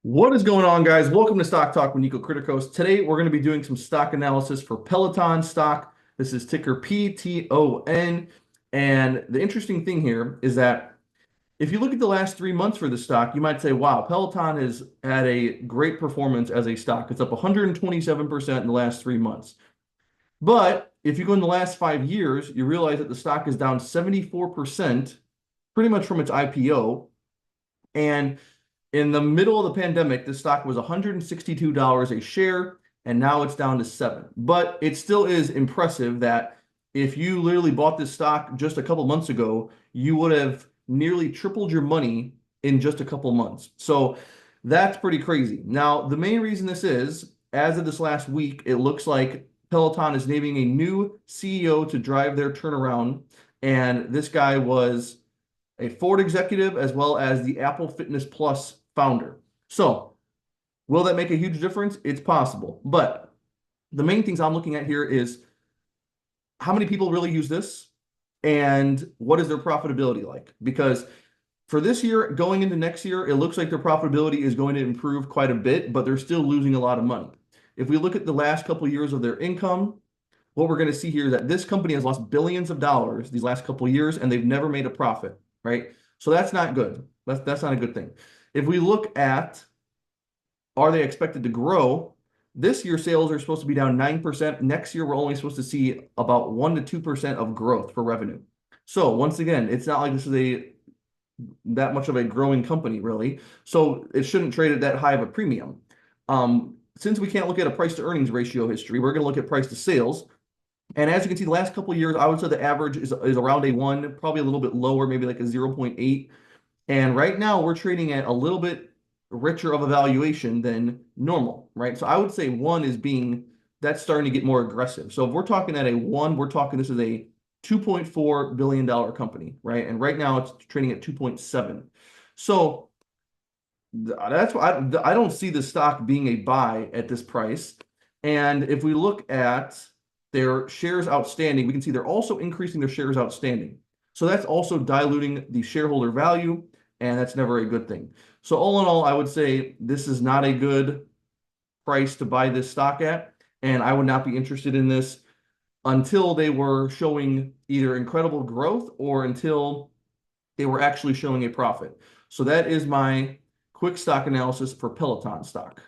What is going on, guys? Welcome to Stock Talk with Nico Kritikos. Today, we're going to be doing some stock analysis for Peloton stock. This is ticker PTON. And the interesting thing here is that if you look at the last 3 months for the stock, you might say, wow, Peloton has had a great performance as a stock. It's up 127% in the last 3 months. But if you go in the last 5 years, you realize that the stock is down 74%, pretty much from its IPO. And in the middle of the pandemic, this stock was $162 a share, and now it's down to 7. But it still is impressive that if you literally bought this stock just a couple months ago, you would have nearly tripled your money in just a couple months. So that's pretty crazy. Now, the main reason this is, as of this last week, it looks like Peloton is naming a new CEO to drive their turnaround. And this guy was a Ford executive, as well as the Apple Fitness Plus founder. So, will that make a huge difference? It's possible. But the main things I'm looking at here is how many people really use this and what is their profitability like? Because for this year, going into next year, it looks like their profitability is going to improve quite a bit, but they're still losing a lot of money. If we look at the last couple of years of their income, what we're going to see here is that this company has lost billions of dollars these last couple of years, and they've never made a profit, right? So that's not good. That's not a good thing. If we look at, are they expected to grow? This year, sales are supposed to be down 9%. Next year, we're only supposed to see about 1 to 2% of growth for revenue. So once again, it's not like this is that much of a growing company, really. So it shouldn't trade at that high of a premium. Since we can't look at a price to earnings ratio history, we're going to look at price to sales. And as you can see, the last couple of years, I would say the average is around a 1, probably a little bit lower, maybe like a 0.8. And right now, we're trading at a little bit richer of a valuation than normal, right? So I would say 1 is that's starting to get more aggressive. So if we're talking at a 1, we're talking this is a $2.4 billion company, right? And right now, it's trading at 2.7. So that's why I don't see the stock being a buy at this price. And if we look at their shares outstanding, we can see they're also increasing their shares outstanding. So that's also diluting the shareholder value, and that's never a good thing. So all in all, I would say this is not a good price to buy this stock at, and I would not be interested in this until they were showing either incredible growth or until they were actually showing a profit. So that is my quick stock analysis for Peloton stock.